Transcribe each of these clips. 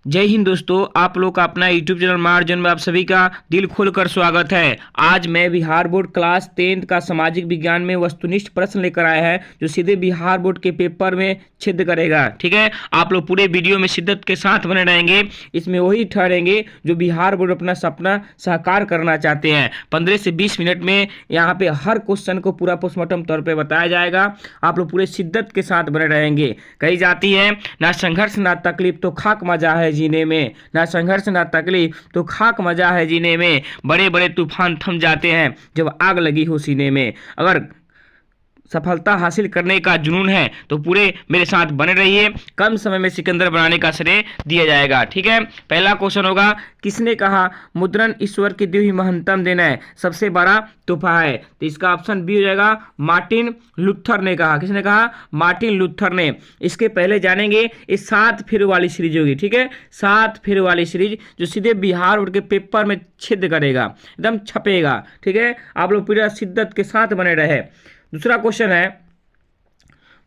जय हिंद दोस्तों, आप लोग का अपना यूट्यूब चैनल मार्जन में आप सभी का दिल खोलकर स्वागत है। आज मैं बिहार बोर्ड क्लास 10 का सामाजिक विज्ञान में वस्तुनिष्ठ प्रश्न लेकर आया है जो सीधे बिहार बोर्ड के पेपर में छेद करेगा। ठीक है, आप लोग पूरे वीडियो में शिद्दत के साथ बने रहेंगे। इसमें वही ठहरेंगे जो बिहार बोर्ड अपना सपना साकार करना चाहते हैं। 15 से 20 मिनट में यहाँ पे हर क्वेश्चन को पूरा पोस्टमार्टम तौर पर बताया जाएगा। आप लोग पूरे शिद्दत के साथ बने रहेंगे। कही जाती है ना संघर्ष ना तकलीफ तो खाक मजा है जीने में, ना संघर्ष ना तकलीफ तो खाक मजा है जीने में। बड़े बड़े तूफान थम जाते हैं जब आग लगी हो सीने में। अगर सफलता हासिल करने का जुनून है तो पूरे मेरे साथ बने रहिए। कम समय में सिकंदर बनाने का श्रेय दिया जाएगा। ठीक है, पहला क्वेश्चन होगा, किसने कहा मुद्रण ईश्वर की दी हुई महत्तम देन है, सबसे बड़ा तोहफा है? तो इसका ऑप्शन बी हो जाएगा, मार्टिन लूथर ने कहा। किसने कहा? मार्टिन लूथर ने। इसके पहले जानेंगे ये 7 फेर वाली सीरीज होगी। ठीक है, 7 फेर वाली सीरीज जो सीधे बिहार बोर्ड के पेपर में छेद करेगा, एकदम छपेगा। ठीक है, आप लोग पूरा शिद्दत के साथ बने रहे। दूसरा क्वेश्चन है,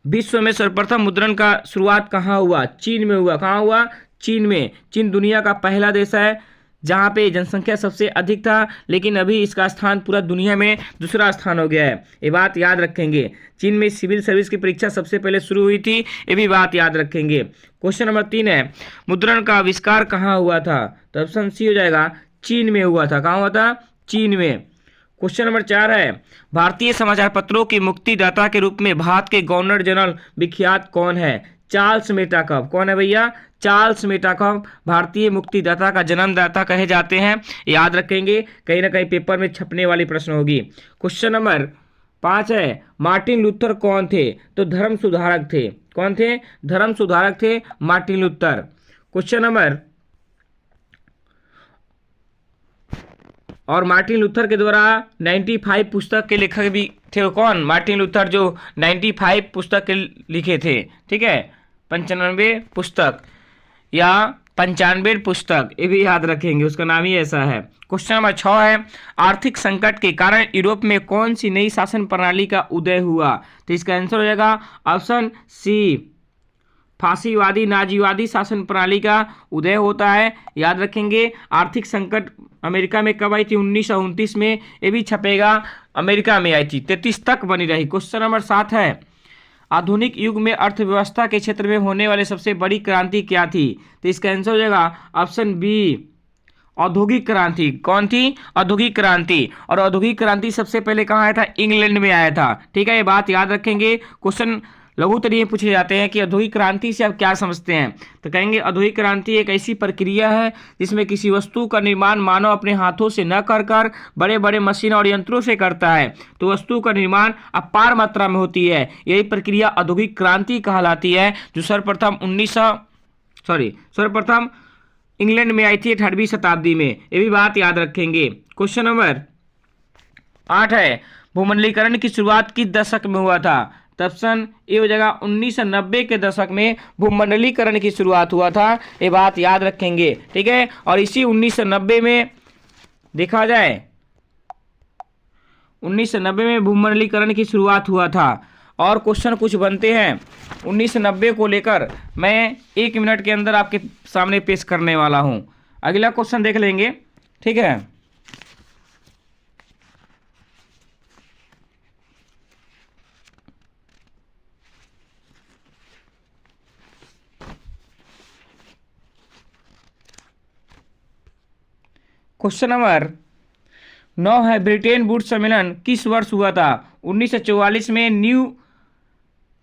विश्व में सर्वप्रथम मुद्रण का शुरुआत कहाँ हुआ? चीन में हुआ। कहाँ हुआ? चीन में। चीन दुनिया का पहला देश है जहाँ पे जनसंख्या सबसे अधिक था, लेकिन अभी इसका स्थान पूरा दुनिया में दूसरा स्थान हो गया है। ये बात याद रखेंगे। चीन में सिविल सर्विस की परीक्षा सबसे पहले शुरू हुई थी, ये भी बात याद रखेंगे। क्वेश्चन नंबर 3 है, मुद्रण का आविष्कार कहाँ हुआ था? तो ऑप्शन सी हो जाएगा, चीन में हुआ था। कहाँ हुआ था? चीन में। क्वेश्चन नंबर 4 है, भारतीय समाचार पत्रों के मुक्तिदाता के रूप में भारत के गवर्नर जनरल विख्यात कौन है? चार्ल्स मेटाकफ। कौन है भैया? चार्ल्स मेटाकफ भारतीय मुक्तिदाता का जन्मदाता कहे जाते हैं। याद रखेंगे, कहीं ना कहीं पेपर में छपने वाली प्रश्न होगी। क्वेश्चन नंबर 5 है, मार्टिन लूथर कौन थे? तो धर्म सुधारक थे। कौन थे? धर्म सुधारक थे मार्टिन लूथर। क्वेश्चन नंबर, और मार्टिन लूथर के द्वारा 95 पुस्तक के लेखक भी थे। कौन? मार्टिन लूथर जो 95 पुस्तक के लिखे थे। ठीक है, 95 पुस्तक या 95 पुस्तक, ये भी याद रखेंगे, उसका नाम ही ऐसा है। क्वेश्चन नंबर 6 है, आर्थिक संकट के कारण यूरोप में कौन सी नई शासन प्रणाली का उदय हुआ? तो इसका आंसर हो जाएगा ऑप्शन सी, फांसीवादी नाजीवादी शासन प्रणाली का उदय होता है। याद रखेंगे, आर्थिक संकट अमेरिका में कब आई थी? 1929 में। ये भी छपेगा, अमेरिका में आई थी, 33 तक बनी रही। क्वेश्चन नंबर 7 है, आधुनिक युग में अर्थव्यवस्था के क्षेत्र में होने वाले सबसे बड़ी क्रांति क्या थी? तो इसका आंसर हो जाएगा ऑप्शन बी, औद्योगिक क्रांति। कौन थी? औद्योगिक क्रांति। और औद्योगिक क्रांति सबसे पहले कहाँ आया था? इंग्लैंड में आया था। ठीक है, ये बात याद रखेंगे। क्वेश्चन लघुत्तर ये पूछे जाते हैं कि औद्योगिक क्रांति से आप क्या समझते हैं? तो कहेंगे औद्योगिक क्रांति एक ऐसी प्रक्रिया है जिसमें किसी वस्तु का निर्माण मानव अपने हाथों से न कर बड़े बड़े मशीन और यंत्रों से करता है, तो वस्तु का निर्माण अपार मात्रा में होती है। यही प्रक्रिया औद्योगिक क्रांति कहलाती है, जो सर्वप्रथम इंग्लैंड में आई थी 18वीं शताब्दी में। ये भी बात याद रखेंगे। क्वेश्चन नंबर 8 है, भूमंडलीकरण की शुरुआत किस दशक में हुआ था? तो ऑप्शन ए हो जाएगा, 1990 के दशक में भूमंडलीकरण की शुरुआत हुआ था। ये बात याद रखेंगे। ठीक है, और इसी 1990 में देखा जाए, 1990 में भूमंडलीकरण की शुरुआत हुआ था। और क्वेश्चन कुछ बनते हैं 1990 को लेकर, मैं 1 मिनट के अंदर आपके सामने पेश करने वाला हूं। अगला क्वेश्चन देख लेंगे। ठीक है, क्वेश्चन नंबर 9 है, ब्रिटेन वुड सम्मेलन किस वर्ष हुआ था? 1944 में न्यू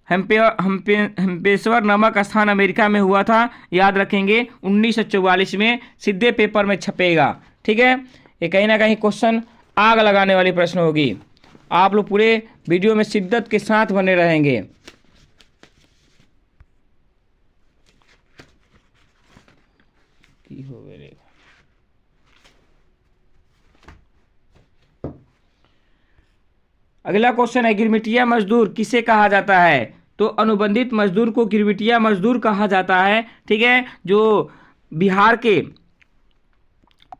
हेम्पेश्वर नामक स्थान अमेरिका में हुआ था। याद रखेंगे, 1944 में सीधे पेपर में छपेगा। ठीक है, ये कहीं ना कहीं क्वेश्चन आग लगाने वाली प्रश्न होगी। आप लोग पूरे वीडियो में शिद्दत के साथ बने रहेंगे। अगला क्वेश्चन है, गिरमिटिया मजदूर किसे कहा जाता है? तो अनुबंधित मजदूर को गिरमिटिया मजदूर कहा जाता है। ठीक है, जो बिहार के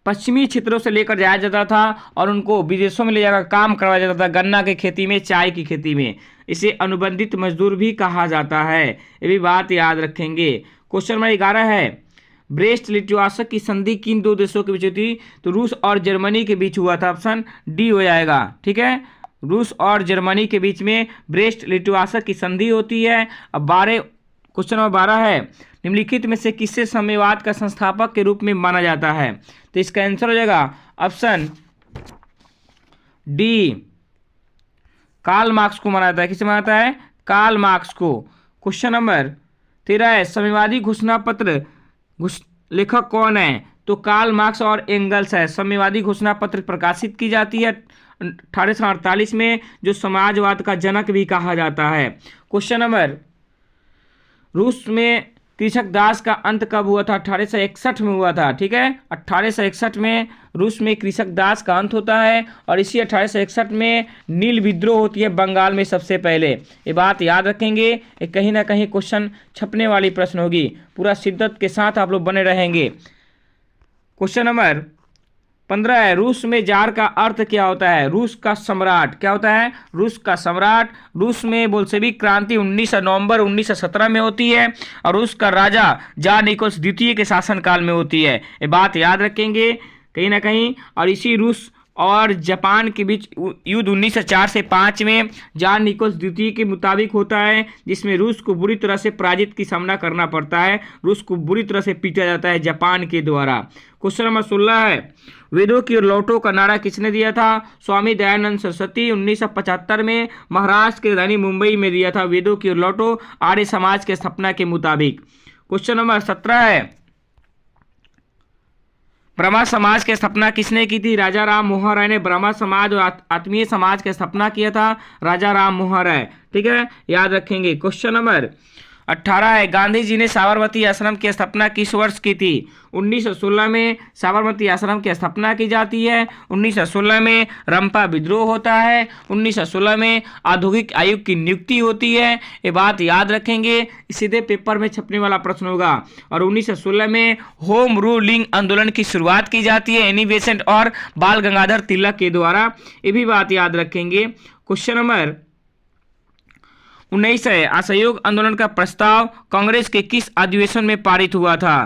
पश्चिमी क्षेत्रों से लेकर जाया जाता था और उनको विदेशों में ले जाकर काम करवाया जाता था, गन्ना की खेती में, चाय की खेती में। इसे अनुबंधित मजदूर भी कहा जाता है। ये भी बात याद रखेंगे। क्वेश्चन नंबर 11 है, ब्रेस्ट लिटवासा की संधि किन दो देशों के बीच हुई थी? तो रूस और जर्मनी के बीच हुआ था। ऑप्शन डी हो जाएगा। ठीक है, रूस और जर्मनी के बीच में ब्रेस्ट लिटवासा की संधि होती है। अब 12 क्वेश्चन नंबर 12 है, निम्नलिखित में से किसे साम्यवाद का संस्थापक के रूप में माना जाता है? तो इसका आंसर हो जाएगा ऑप्शन डी, कार्ल मार्क्स को माना जाता है। किसे माना जाता है? कार्ल मार्क्स को। क्वेश्चन नंबर 13 है, साम्यवादी घोषणा पत्र लेखक कौन है? तो कार्ल मार्क्स और एंगल्स है। साम्यवादी घोषणा पत्र प्रकाशित की जाती है 1848 में, जो समाजवाद का जनक भी कहा जाता है। क्वेश्चन नंबर, रूस में कृषक दास का अंत कब हुआ था? 1861 में हुआ था। ठीक है, 1861 में रूस में कृषक दास का अंत होता है और इसी 1861 में नील विद्रोह होती है बंगाल में सबसे पहले। ये बात याद रखेंगे, ये कहीं ना कहीं क्वेश्चन छपने वाली प्रश्न होगी। पूरा शिद्दत के साथ आप लोग बने रहेंगे। क्वेश्चन नंबर 15 है, रूस में जार का अर्थ क्या होता है? रूस का सम्राट। क्या होता है? रूस का सम्राट। रूस में बोल्शेविक क्रांति 19 नवंबर 1917 में होती है और रूस का राजा जार निकोलस द्वितीय के शासनकाल में होती है। ये बात याद रखेंगे कहीं ना कहीं। और इसी रूस और जापान के बीच युद्ध 1904 से 5 में जार निकोलस द्वितीय के मुताबिक होता है, जिसमें रूस को बुरी तरह से पराजित की सामना करना पड़ता है। रूस को बुरी तरह से पीटा जाता है जापान के द्वारा। क्वेश्चन नंबर 16 है, वेदों की ओर लौटो का नारा किसने दिया था? स्वामी दयानंद सरस्वती 1975 में महाराष्ट्र की राजधानी मुंबई में दिया था। वेदों की ओर लौटो आर्य समाज के स्थापना के मुताबिक। क्वेश्चन नंबर 17 है, ब्रह्मा समाज की स्थापना किसने की थी? राजा राम मोहन राय ने ब्रह्मा समाज और आत्मीय समाज की स्थापना किया था, राजा राम मोहन राय। ठीक है, याद रखेंगे। क्वेश्चन नंबर 18 है, गांधी जी ने साबरमती आश्रम की स्थापना किस वर्ष की थी? 1916 में साबरमती आश्रम की स्थापना की जाती है। 1916 में रंपा विद्रोह होता है। 1916 में औद्योगिक आयोग की नियुक्ति होती है। ये बात याद रखेंगे, सीधे पेपर में छपने वाला प्रश्न होगा। और 1916 में होम रूलिंग आंदोलन की शुरुआत की जाती है एनी बेसेंट और बाल गंगाधर तिलक के द्वारा। ये भी बात याद रखेंगे। क्वेश्चन नंबर 19 है, असहयोग आंदोलन का प्रस्ताव कांग्रेस के किस अधिवेशन में पारित हुआ था?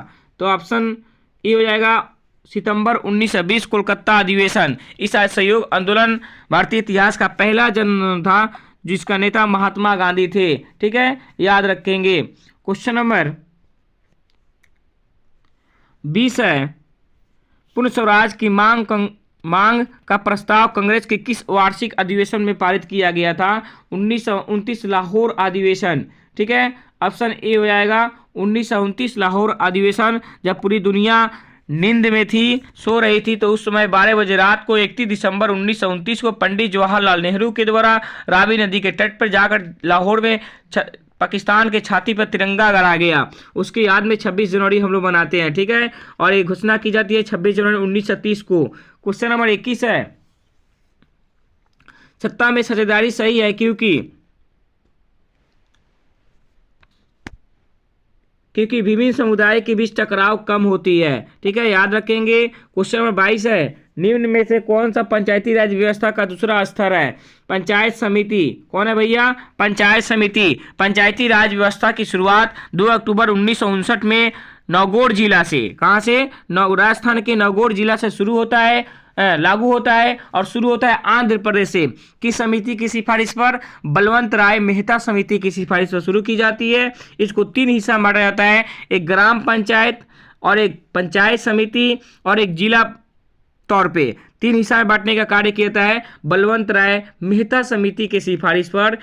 तो ऑप्शन ए हो जाएगा सितंबर 1920 कोलकाता अधिवेशन। इस असहयोग आंदोलन भारतीय इतिहास का पहला जन्म था, जिसका नेता महात्मा गांधी थे। ठीक है, याद रखेंगे। क्वेश्चन नंबर 20 है, पूर्ण स्वराज की मांग का प्रस्ताव कांग्रेस के किस वार्षिक अधिवेशन में पारित किया गया था? 1929 लाहौर अधिवेशन। ठीक है, ऑप्शन ए हो जाएगा 1929 लाहौर अधिवेशन। जब पूरी दुनिया नींद में थी, सो रही थी, तो उस समय 12 बजे रात को 31 दिसंबर 1929 को पंडित जवाहरलाल नेहरू के द्वारा रावी नदी के तट पर जाकर लाहौर में पाकिस्तान के छाती पर तिरंगा गड़ा गया। उसकी याद में 26 जनवरी हम लोग मनाते हैं। ठीक है, और ये घोषणा की जाती है 26 जनवरी 1930 को। क्वेश्चन नंबर 21 है, सत्ता में साझेदारी सही है क्योंकि विभिन्न समुदाय के बीच टकराव कम होती है। ठीक है, याद रखेंगे। क्वेश्चन नंबर 22 है, निम्न में से कौन सा पंचायती राज व्यवस्था का दूसरा स्तर है? पंचायत समिति। कौन है भैया? पंचायत समिति। पंचायती राज व्यवस्था की शुरुआत 2 अक्टूबर 1959 में नौगढ़ जिला से, कहाँ से? राजस्थान के नौगढ़ जिला से शुरू होता है, लागू होता है और शुरू होता है आंध्र प्रदेश से। किस समिति की सिफारिश पर? बलवंत राय मेहता समिति की सिफारिश पर शुरू की जाती है। इसको 3 हिस्सा बांटा जाता है, एक ग्राम पंचायत और एक पंचायत समिति और एक जिला तौर पे 3 हिस्सा में बांटने का कार्य किया जाता है बलवंत राय मेहता समिति के सिफारिश पर।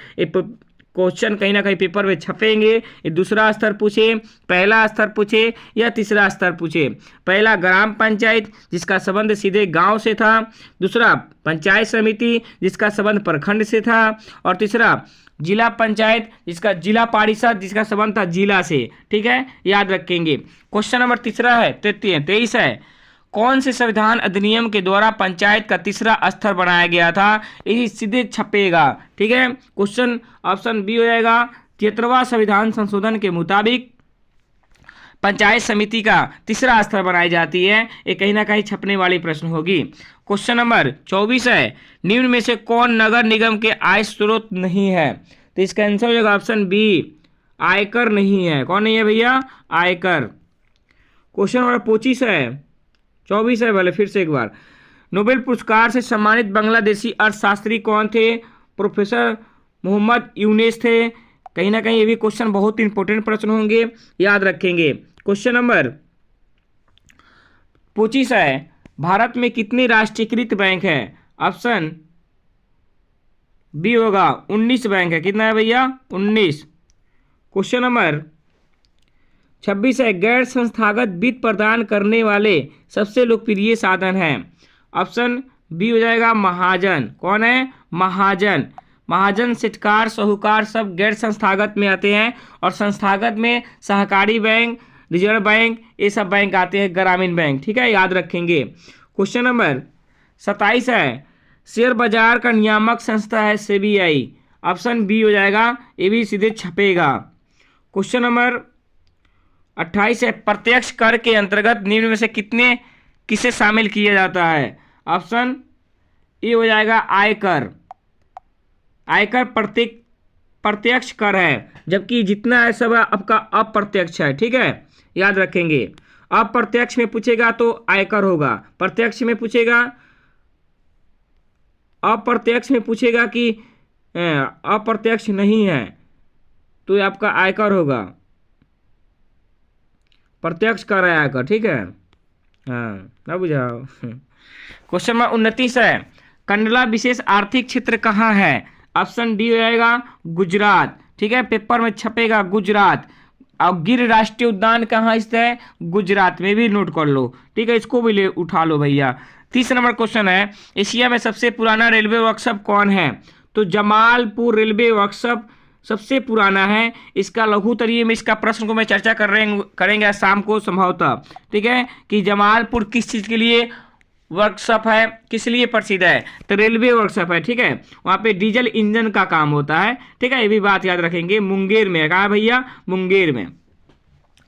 क्वेश्चन कहीं ना कहीं पेपर में छपेंगे। ये दूसरा स्तर पूछे, पहला स्तर पूछे या तीसरा स्तर पूछे। पहला ग्राम पंचायत जिसका संबंध सीधे गांव से था, दूसरा पंचायत समिति जिसका संबंध प्रखंड से था, और तीसरा जिला पंचायत जिसका जिला परिषद जिसका संबंध था जिला से। ठीक है, याद रखेंगे। क्वेश्चन नंबर तीसरा है 23 है, कौन से संविधान अधिनियम के द्वारा पंचायत का तीसरा स्तर बनाया गया था? यही सीधे छपेगा। ठीक है, क्वेश्चन ऑप्शन बी हो जाएगा 73वां संविधान संशोधन के मुताबिक पंचायत समिति का तीसरा स्तर बनाई जाती है। ये कहीं ना कहीं छपने वाली प्रश्न होगी। क्वेश्चन नंबर 24 है, निम्न में से कौन नगर निगम के आय स्रोत नहीं है? तो इसका आंसर हो जाएगा ऑप्शन बी, आयकर नहीं है। कौन नहीं है भैया? आयकर। क्वेश्चन नंबर 25 है, 24 है, भले फिर से एक बार। नोबेल पुरस्कार से सम्मानित बांग्लादेशी अर्थशास्त्री कौन थे? प्रोफेसर मोहम्मद यूनुस थे। कहीं ना कहीं ये भी क्वेश्चन बहुत इंपॉर्टेंट प्रश्न होंगे, याद रखेंगे। क्वेश्चन नंबर 25 है, भारत में कितने राष्ट्रीयकृत बैंक है? ऑप्शन बी होगा 19 बैंक है। कितना है भैया? 19। क्वेश्चन नंबर 26 है, गैर संस्थागत वित्त प्रदान करने वाले सबसे लोकप्रिय साधन है? ऑप्शन बी हो जाएगा महाजन। कौन है? महाजन। महाजन, सिटकार, साहूकार सब गैर संस्थागत में आते हैं, और संस्थागत में सहकारी बैंक, रिजर्व बैंक, ये सब बैंक आते हैं, ग्रामीण बैंक। ठीक है, याद रखेंगे। क्वेश्चन नंबर 27 है, शेयर बाजार का नियामक संस्था है सीबीआई। ऑप्शन बी हो जाएगा, ये भी सीधे छपेगा। क्वेश्चन नंबर 28 है, प्रत्यक्ष कर के अंतर्गत निम्न में से किसे शामिल किया जाता है? ऑप्शन ए हो जाएगा आयकर। आयकर प्रत्यक्ष कर है, जबकि जितना है सब आपका अप्रत्यक्ष है। ठीक है, याद रखेंगे। अप्रत्यक्ष में पूछेगा तो आयकर होगा, प्रत्यक्ष में पूछेगा, अप्रत्यक्ष में पूछेगा कि अप्रत्यक्ष नहीं है तो ये आपका आयकर होगा, प्रत्यक्ष कर है आयकर। ठीक है, हाँ ना बुझाओ। क्वेश्चन नंबर 29 है, कंडला विशेष आर्थिक क्षेत्र कहाँ है? ऑप्शन डी हो जाएगा गुजरात। ठीक है, पेपर में छपेगा गुजरात। और गिर राष्ट्रीय उद्यान कहाँ स्थित है? गुजरात में, भी नोट कर लो। ठीक है, इसको भी ले उठा लो भैया। 30 नंबर क्वेश्चन है, एशिया में सबसे पुराना रेलवे वर्कशॉप कौन है? तो जमालपुर रेलवे वर्कशॉप सबसे पुराना है। इसका लघुत्तरीय में इसका प्रश्न को मैं चर्चा करेंगे शाम को संभवतः। ठीक है, कि जमालपुर किस चीज़ के लिए वर्कशॉप है, किस लिए प्रसिद्ध है? तो रेलवे वर्कशॉप है। ठीक है, वहाँ पे डीजल इंजन का काम होता है। ठीक है, ये भी बात याद रखेंगे। मुंगेर में, कहाँ भैया? मुंगेर में।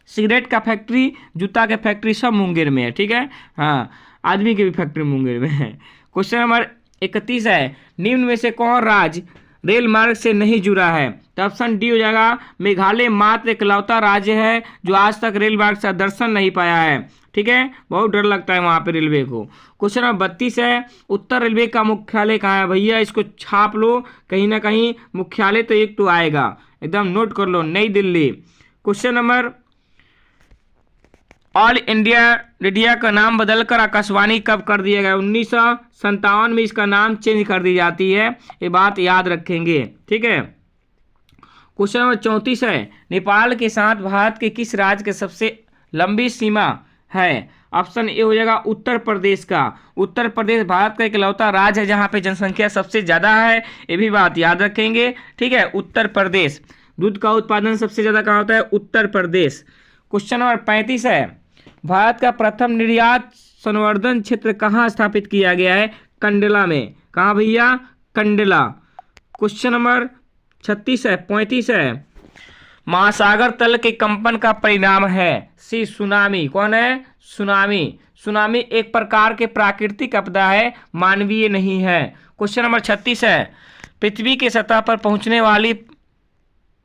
सिगरेट का फैक्ट्री, जूता के फैक्ट्री सब मुंगेर में है। ठीक है, हाँ, आदमी की भी फैक्ट्री मुंगेर में है। क्वेश्चन नंबर 31 है, निम्न में से कौन राज्य रेल मार्ग से नहीं जुड़ा है? तो ऑप्शन डी हो जाएगा मेघालय मात्र इकलौता राज्य है जो आज तक रेल मार्ग से दर्शन नहीं पाया है। ठीक है, बहुत डर लगता है वहाँ पे रेलवे को। क्वेश्चन नंबर 32 है, उत्तर रेलवे का मुख्यालय कहाँ है? भैया इसको छाप लो, कहीं ना कहीं मुख्यालय तो एक तो आएगा, एकदम नोट कर लो, नई Delhi. Question number, all India radio का नाम बदलकर आकाशवाणी कब कर दिया गया? 1957 में इसका नाम चेंज कर दी जाती है, ये बात याद रखेंगे। ठीक है, क्वेश्चन नंबर 34 है, नेपाल के साथ भारत के किस राज्य की सबसे लंबी सीमा है? ऑप्शन ए हो जाएगा उत्तर प्रदेश का। उत्तर प्रदेश भारत का इकलौता राज्य है जहाँ पे जनसंख्या सबसे ज़्यादा है, ये भी बात याद रखेंगे। ठीक है, उत्तर प्रदेश। दूध का उत्पादन सबसे ज़्यादा कहाँ होता है? उत्तर प्रदेश। क्वेश्चन नंबर 35 है, भारत का प्रथम निर्यात संवर्धन क्षेत्र कहाँ स्थापित किया गया है? कंडला में। कहाँ भैया? कंडला। क्वेश्चन नंबर 36 है, 35 है, महासागर तल के कंपन का परिणाम है? सी सुनामी। कौन है? सुनामी। सुनामी एक प्रकार के प्राकृतिक आपदा है, मानवीय नहीं है। क्वेश्चन नंबर 36 है, पृथ्वी के सतह पर पहुंचने वाली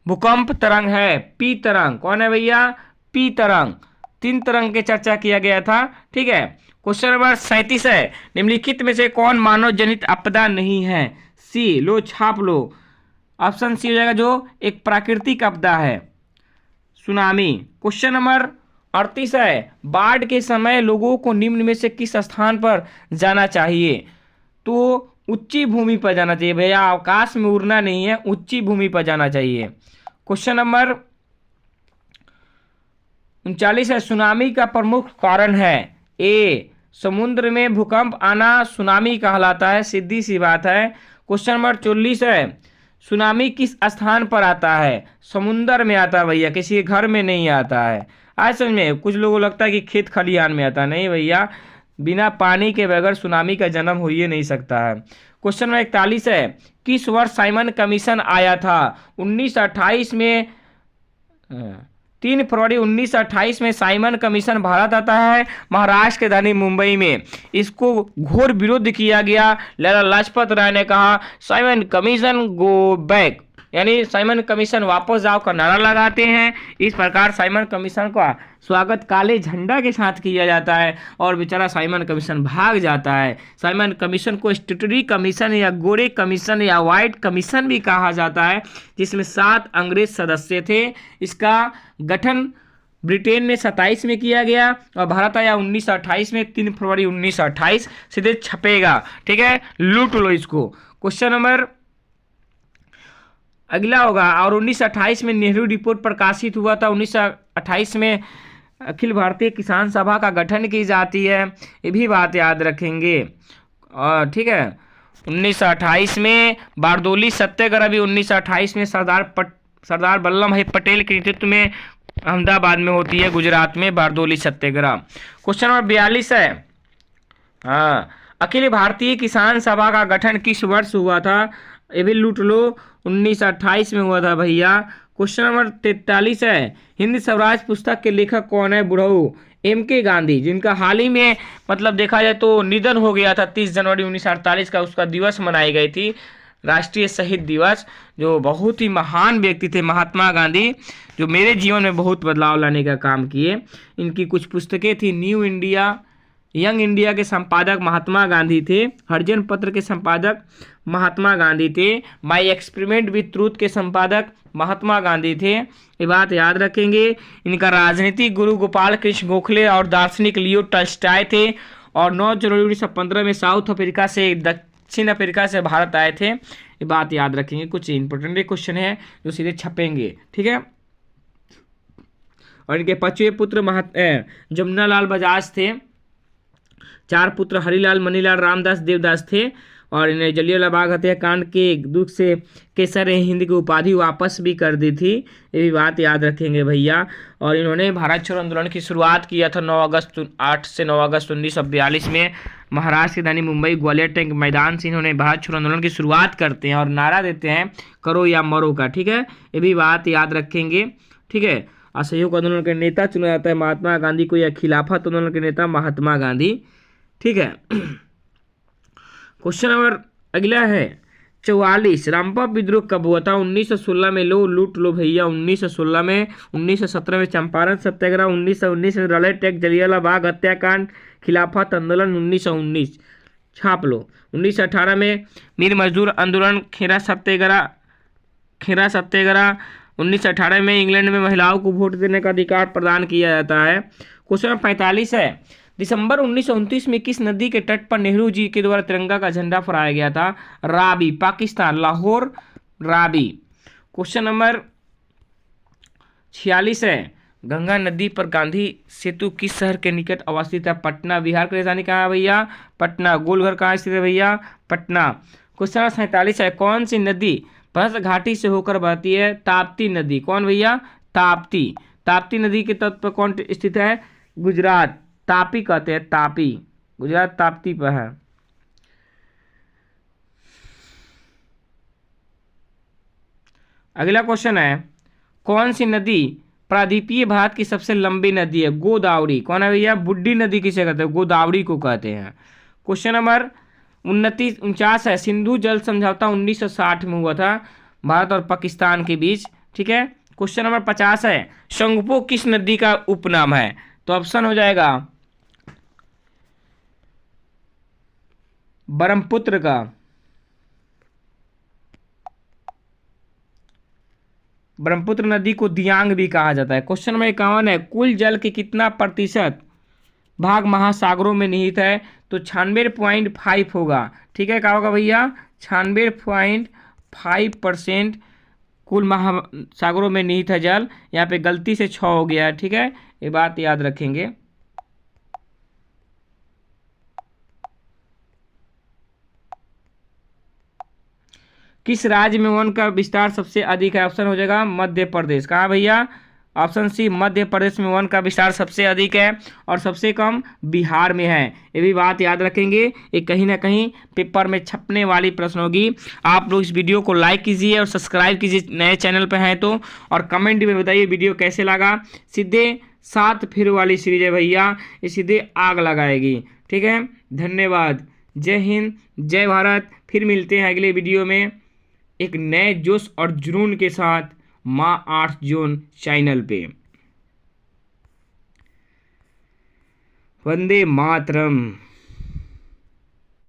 भूकंप तरंग है पी तरंग। कौन है भैया? पी तरंग। 3 तरंग की चर्चा किया गया था। ठीक है, क्वेश्चन नंबर 37 है, निम्नलिखित में से कौन मानव जनित आपदा नहीं है? सी, लो छाप लो, ऑप्शन सी हो जाएगा जो एक प्राकृतिक आपदा है, सुनामी। क्वेश्चन नंबर 38 है, बाढ़ के समय लोगों को निम्न में से किस स्थान पर जाना चाहिए? तो ऊंची भूमि पर जाना चाहिए भैया, आकाश में उड़ना नहीं है, ऊंची भूमि पर जाना चाहिए। क्वेश्चन नंबर 39 है, सुनामी का प्रमुख कारण है? ए, समुद्र में भूकंप आना सुनामी कहलाता है, सीधी सी बात है। क्वेश्चन नंबर 40 है, सुनामी किस स्थान पर आता है? समुद्र में आता है भैया, किसी के घर में नहीं आता है। आज समझ में, कुछ लोगों को लगता है कि खेत खलिहान में आता है, नहीं भैया, बिना पानी के बगैर सुनामी का जन्म हो ही नहीं सकता है। क्वेश्चन नंबर 41 है, किस वर्ष साइमन कमीशन आया था? 1928 में 3 फरवरी 1928 में साइमन कमीशन भारत आता है, महाराष्ट्र के राजधानी मुंबई में। इसको घोर विरोध किया गया, लाला लाजपत राय ने कहा साइमन कमीशन गो बैक, यानी साइमन कमीशन वापस जाओ का नारा लगाते हैं। इस प्रकार साइमन कमीशन का स्वागत काले झंडा के साथ किया जाता है और बेचारा साइमन कमीशन भाग जाता है। साइमन कमीशन को स्टैट्यूटरी कमीशन या गोरे कमीशन या वाइट कमीशन भी कहा जाता है, जिसमें 7 अंग्रेज सदस्य थे। इसका गठन ब्रिटेन में 27 में किया गया और भारत आया 1928 में, 3 फरवरी 1928 सीधे छपेगा। ठीक है, लूट लो इसको। क्वेश्चन नंबर अगला होगा। और 1928 में नेहरू रिपोर्ट प्रकाशित हुआ था। 1928 में अखिल भारतीय किसान सभा का गठन की जाती है, ये भी बात याद रखेंगे। और ठीक है, 1928 में बारदोली सत्याग्रह भी 1928 में सरदार वल्लभ भाई पटेल के नेतृत्व में अहमदाबाद में होती है, गुजरात में बारदोली सत्याग्रह। क्वेश्चन नंबर 42 है। हाँ, अखिल भारतीय किसान सभा का गठन किस वर्ष हुआ था? ये भी लूट लो, 1928 में हुआ था भैया। क्वेश्चन नंबर 43 है। हिंद स्वराज पुस्तक के लेखक कौन है? बुढ़ऊ M.K. गांधी, जिनका हाल ही में मतलब देखा जाए तो निधन हो गया था। 30 जनवरी 1948 का उसका दिवस मनाई गई थी, राष्ट्रीय शहीद दिवस। जो बहुत ही महान व्यक्ति थे महात्मा गांधी, जो मेरे जीवन में बहुत बदलाव लाने का काम किए। इनकी कुछ पुस्तकें थी। न्यू इंडिया, यंग इंडिया के संपादक महात्मा गांधी थे। हरिजन पत्र के संपादक महात्मा गांधी थे। माई एक्सपेरिमेंट विथ ट्रूथ के संपादक महात्मा गांधी थे, ये बात याद रखेंगे। इनका राजनीतिक गुरु गोपाल कृष्ण गोखले और दार्शनिक लियो टॉल्स्टॉय थे। और 9 जनवरी 1915 में साउथ अफ्रीका से दक्षिण अफ्रीका से भारत आए थे, ये बात याद रखेंगे। कुछ इंपॉर्टेंट क्वेश्चन है जो सीधे छपेंगे, ठीक है। और इनके 5वें पुत्र जमुनालाल बजाज थे। 4 पुत्र हरिलाल, मनीलाल, रामदास, देवदास थे। और इन्हें जलियांवाला बाग हत्याकांड के दुख से केसर हिंद की उपाधि वापस भी कर दी थी, ये भी बात याद रखेंगे भैया। और इन्होंने भारत छोड़ो आंदोलन की शुरुआत किया था 8 से 9 अगस्त 1942 में। महाराष्ट्र की राजधानी मुंबई ग्वालियर टैंक मैदान से इन्होंने भारत छोड़ो आंदोलन की शुरुआत करते हैं और नारा देते हैं करो या मरो का, ठीक है, ये भी बात याद रखेंगे, ठीक है। असहयोग आंदोलन के नेता चुना जाता है महात्मा गांधी को, या खिलाफत आंदोलन के नेता महात्मा गांधी, ठीक है। क्वेश्चन नंबर अगला है 44। रामपा विद्रोह कब हुआ था? 1916 में। लो लूट लो भैया, 1916 में। 1917 में चंपारण सत्याग्रह। 1919 में रॉलेट टैक्स, जलियांवाला बाग हत्याकांड, खिलाफत आंदोलन 1919 छाप लो। 1918 में मीर मजदूर आंदोलन, खेरा सत्याग्रह। 1918 में इंग्लैंड में महिलाओं को वोट देने का अधिकार प्रदान किया जाता है। क्वेश्चन नंबर 45 है। दिसंबर 1929 में किस नदी के तट पर नेहरू जी के द्वारा तिरंगा का झंडा फहराया गया था? रावी, पाकिस्तान, लाहौर, रावी। क्वेश्चन नंबर 46 है। गंगा नदी पर गांधी सेतु किस शहर के निकट अवस्थित है? पटना। बिहार की राजधानी कहाँ है भैया? पटना। गोलघर कहाँ स्थित है भैया? पटना। क्वेश्चन नंबर 47 है। कौन सी नदी भ्रश घाटी से होकर बहती है? ताप्ती नदी। कौन भैया? ताप्ती। ताप्ती नदी के तट पर कौन स्थित है? गुजरात। तापी कहते हैं, तापी, गुजरात ताप्ती पर है। अगला क्वेश्चन है। कौन सी नदी प्रायद्वीपीय भारत की सबसे लंबी नदी है? गोदावरी। कौन है भैया? बुड्ढी नदी किसे कहते हैं? गोदावरी को कहते हैं। क्वेश्चन नंबर 49 है। सिंधु जल समझौता 1960 में हुआ था भारत और पाकिस्तान के बीच, ठीक है। क्वेश्चन नंबर 50 है। शंगपो किस नदी का उपनाम है? तो ऑप्शन हो जाएगा ब्रह्मपुत्र का। ब्रह्मपुत्र नदी को दियांग भी कहा जाता है। क्वेश्चन नंबर 51 है। कुल जल के कितना प्रतिशत भाग महासागरों में निहित है? तो 96.5 होगा, ठीक है। क्या होगा भैया? 96.5% कुल महासागरों में निहित है जल। यहाँ पे गलती से 6 हो गया है, ठीक है, ये बात याद रखेंगे। किस राज्य में वन का विस्तार सबसे अधिक है? ऑप्शन हो जाएगा मध्य प्रदेश। कहाँ भैया? ऑप्शन सी, मध्य प्रदेश में वन का विस्तार सबसे अधिक है और सबसे कम बिहार में है, ये भी बात याद रखेंगे। ये कहीं ना कहीं पेपर में छपने वाली प्रश्न होगी। आप लोग इस वीडियो को लाइक कीजिए और सब्सक्राइब कीजिए नए चैनल पर हैं तो, और कमेंट में बताइए वीडियो कैसे लगा। सीधे 7 फिर वाली सीरीज है भैया, ये सीधे आग लगाएगी, ठीक है। धन्यवाद। जय हिंद, जय भारत। फिर मिलते हैं अगले वीडियो में एक नए जोश और जुनून के साथ माँ 8 जून चैनल पे। वंदे मातरम।